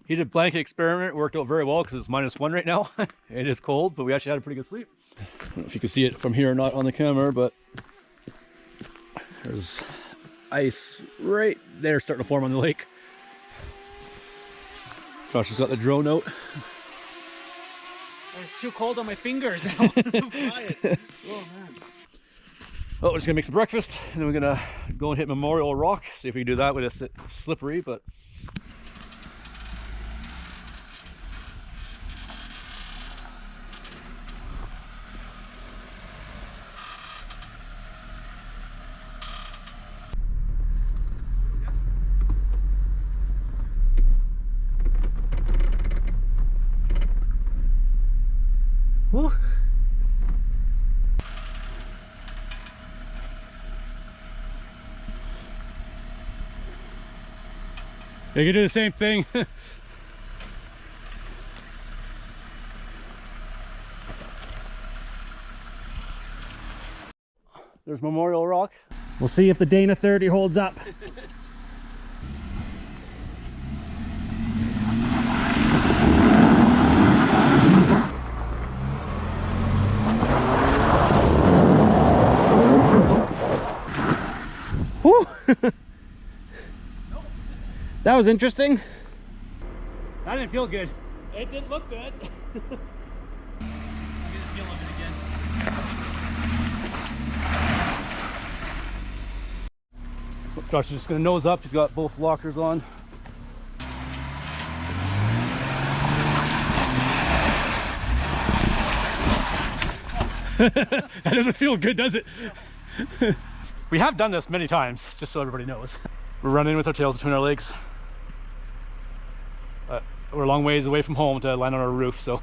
Heated blanket experiment worked out very well because it's -1 right now. It is cold, but we actually had a pretty good sleep. I don't know if you can see it from here or not on the camera, but there's ice right there starting to form on the lake. Josh has got the drone out. It's too cold on my fingers. I want to fly it. Oh man. Well, we're just gonna make some breakfast and then we're gonna go and hit Memorial Rock. See if we can do that when it's slippery, but Woo. you can do the same thing. There's Memorial Rock. We'll see if the Dana 30 holds up. Woo. That was interesting. That didn't feel good. It didn't look good. Josh is just gonna nose up. He's got both lockers on. That doesn't feel good, does it? We have done this many times, just so everybody knows. We're running with our tails between our legs. We're a long ways away from home to land on our roof, so.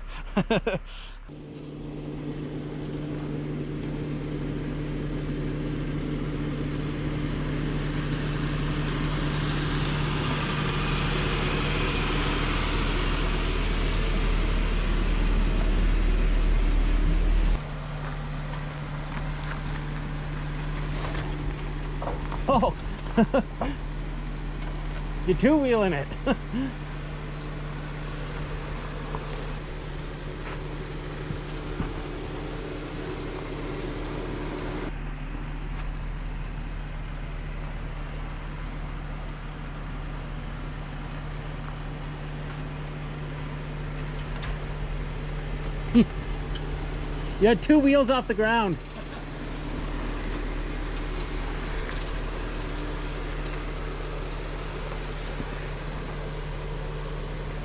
Oh, you're two-wheeling it. You had two wheels off the ground.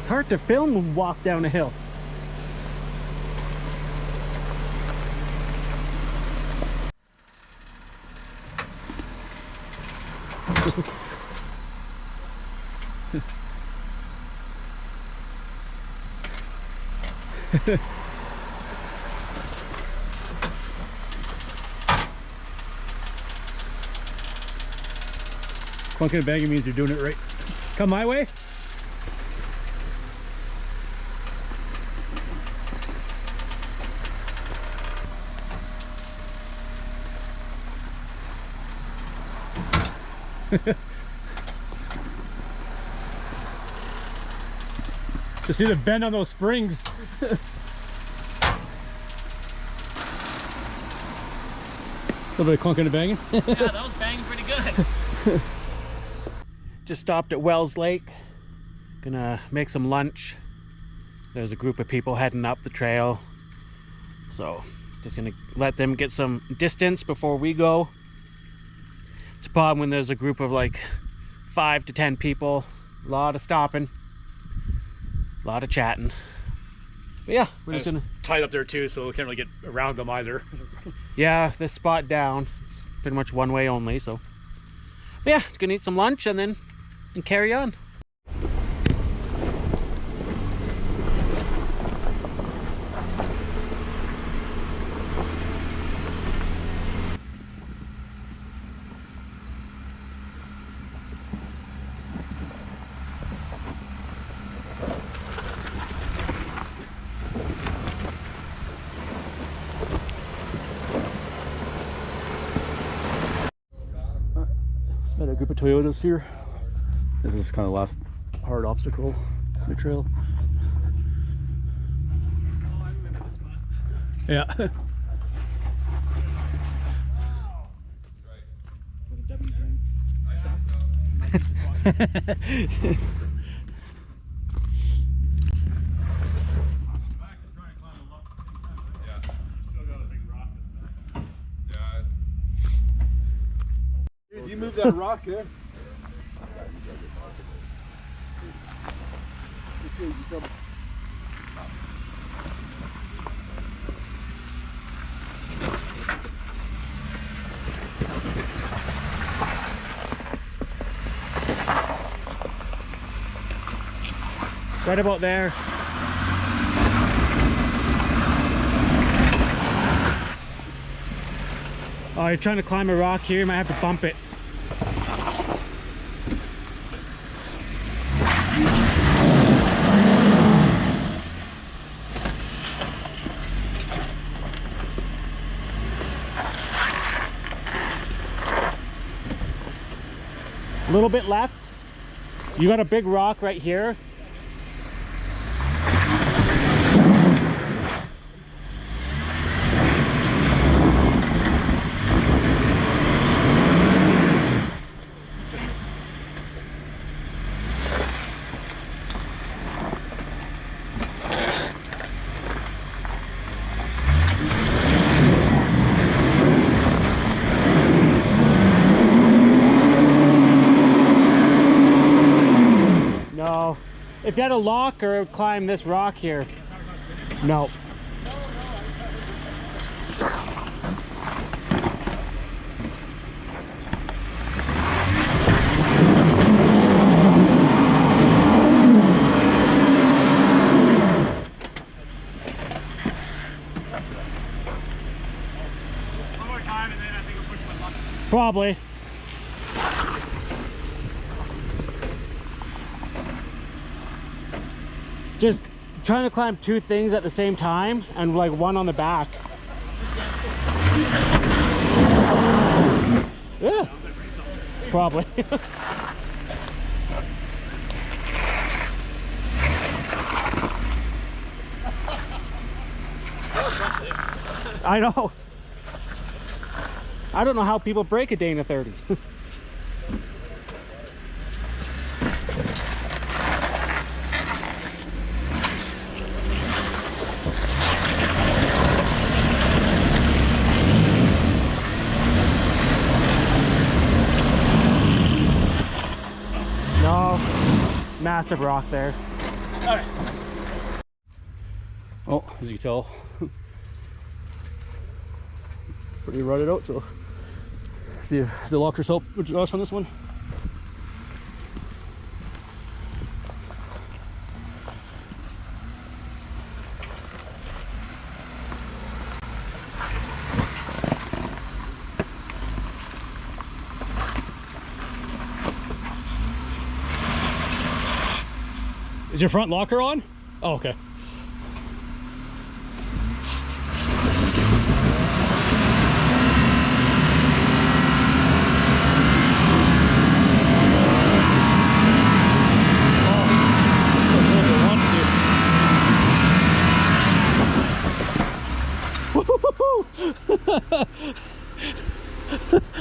It's hard to film and walk down a hill. Clunking and banging means you're doing it right. Come my way. Just see the bend on those springs. A little bit of clunking and banging. Yeah, that was banging pretty good. Just stopped at Wells Lake. Gonna make some lunch. There's a group of people heading up the trail. So just gonna let them get some distance before we go. It's a problem when there's a group of like 5 to 10 people. A lot of stopping. A lot of chatting. But yeah, we're just gonna... tied up there too, so we can't really get around them either. Yeah, this spot down. It's pretty much one way only, so... But yeah, just gonna eat some lunch and then carry on. Met a group of Toyotas here. This is kind of the last hard obstacle. The trail. Oh, I remember this spot. Yeah. With a W drain. Dude, you move that rock there. Right about there. Oh, you're trying to climb a rock here, you might have to bump it. A little bit left. You got a big rock right here. No. If you had a locker, it would climb this rock here. No. One more time and then I think we'll push my luck. Probably. Just trying to climb two things at the same time and like one on the back. Yeah. Probably. I know. I don't know how people break a Dana 30. No, massive rock there. Alright. Oh, as you can tell, pretty rutted out, so see if the lockers help us on this one. Is your front locker on? Oh, okay.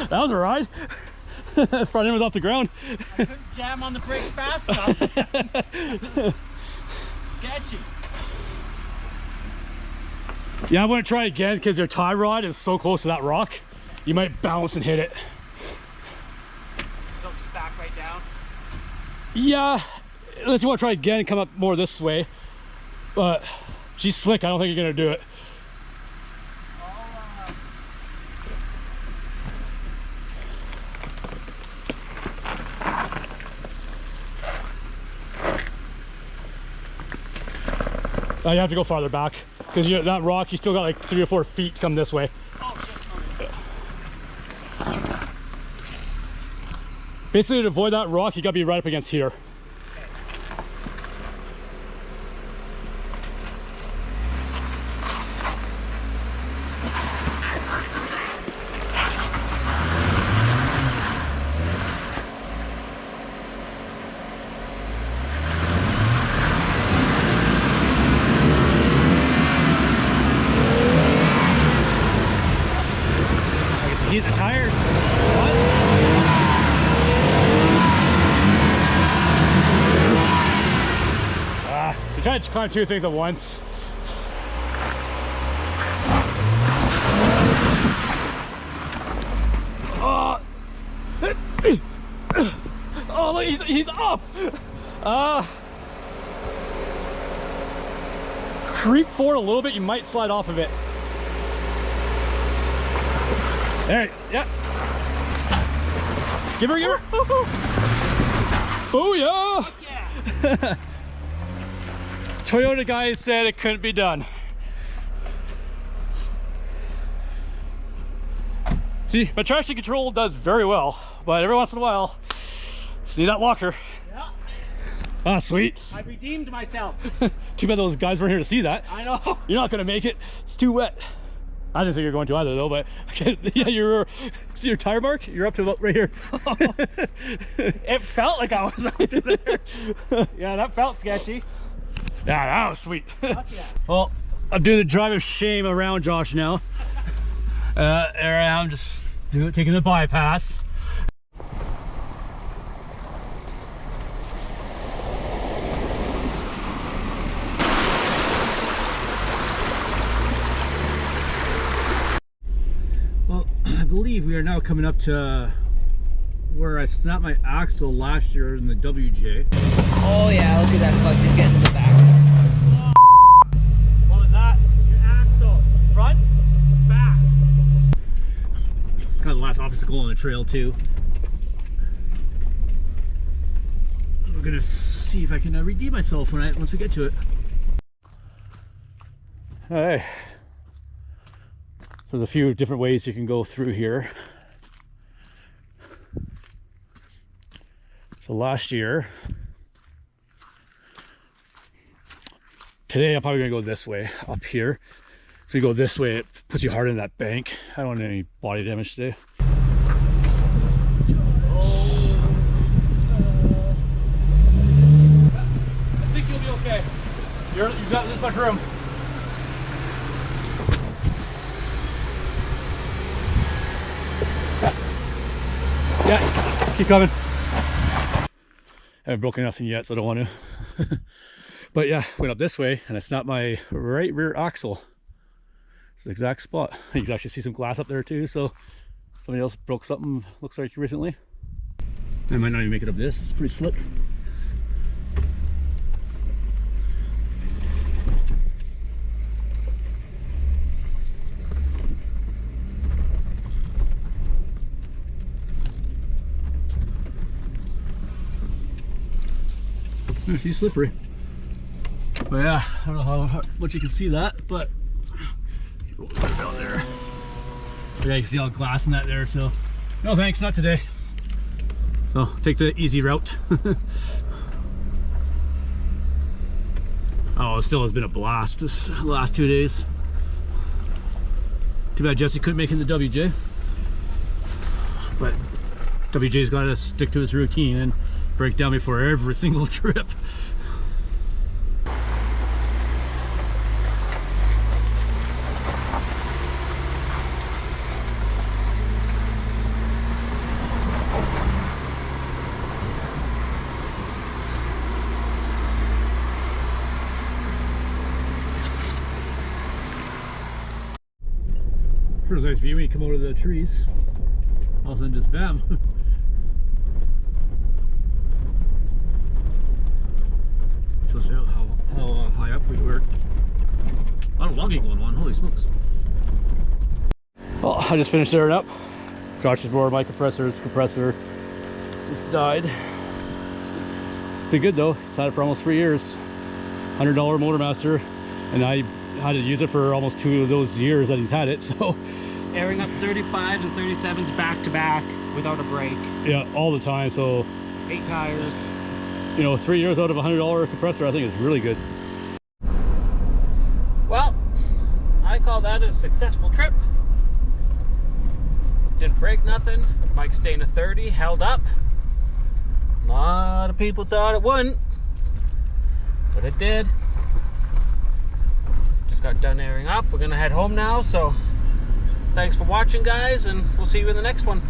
That was a ride. Front end was off the ground. I couldn't jam on the brakes fast enough. Sketchy. Yeah, I want to try again because your tie rod is so close to that rock. You might bounce and hit it. So just back right down. Yeah, unless you want to try again and come up more this way. But she's slick. I don't think you're going to do it. You have to go farther back because that rock, you still got like 3 or 4 feet to come this way. Oh shit. Yeah. Basically, to avoid that rock, you got to be right up against here. heat the tires once. You try to climb two things at once. Oh, look, he's up. Creep forward a little bit, you might slide off of it. There, yeah. Give her. Booyah! Yeah. Toyota guys said it couldn't be done. See, my traction control does very well, but every once in a while, see that locker. Yeah. Ah, sweet. I redeemed myself. Too bad those guys weren't here to see that. I know. You're not gonna make it. It's too wet. I didn't think you were going to either though, but yeah, you're, see your tire mark? You're up to about right here. It felt like I was up to there. Yeah, that felt sketchy. Yeah, that was sweet. Fuck yeah. Well, I'm doing the drive of shame around Josh now. There I am, just taking the bypass. Well, I believe we are now coming up to where I snapped my axle last year in the WJ. Oh yeah, look at that clutch, he's getting to the back. What was that? Your axle. Front, back. It's kind of the last obstacle on the trail too. We're gonna see if I can redeem myself once we get to it. Hey. So there's a few different ways you can go through here. So last year, today I'm probably gonna go this way up here. If you go this way, it puts you hard in that bank. I don't want any body damage today. I think you'll be okay. You've got this much room. Yeah, keep coming. I haven't broken nothing yet, so I don't want to. But yeah, went up this way and I snapped my right rear axle. It's the exact spot. You can actually see some glass up there too, so somebody else broke something, looks like recently. I might not even make it up this, it's pretty slick. She's slippery. But yeah, I don't know how much you can see that, but down there. But yeah, you can see all the glass in that there, so no thanks, not today. So take the easy route. Oh, it still has been a blast this last 2 days. Too bad Jesse couldn't make it in the WJ. But WJ's got to stick to his routine and break down before every single trip. Sure, it's a nice view when you come out of the trees. All of a sudden, just bam. Shows you how high up we were. A lot of logging going on, holy smokes. Well, I just finished airing up. Josh just borrowed my compressor. His compressor just died. It's been good though. It's had it for almost 3 years. $100 Motormaster, and I had to use it for almost 2 of those years that he's had it, so. Airing up 35s and 37s back to back without a break. Yeah, all the time, so. 8 tires. You know, 3 years out of a $100 compressor, I think is really good. Well, I call that a successful trip. Didn't break nothing. Bike staying a 30, held up. A lot of people thought it wouldn't, but it did. Just got done airing up. We're gonna head home now, so Thanks for watching, guys, and we'll see you in the next one.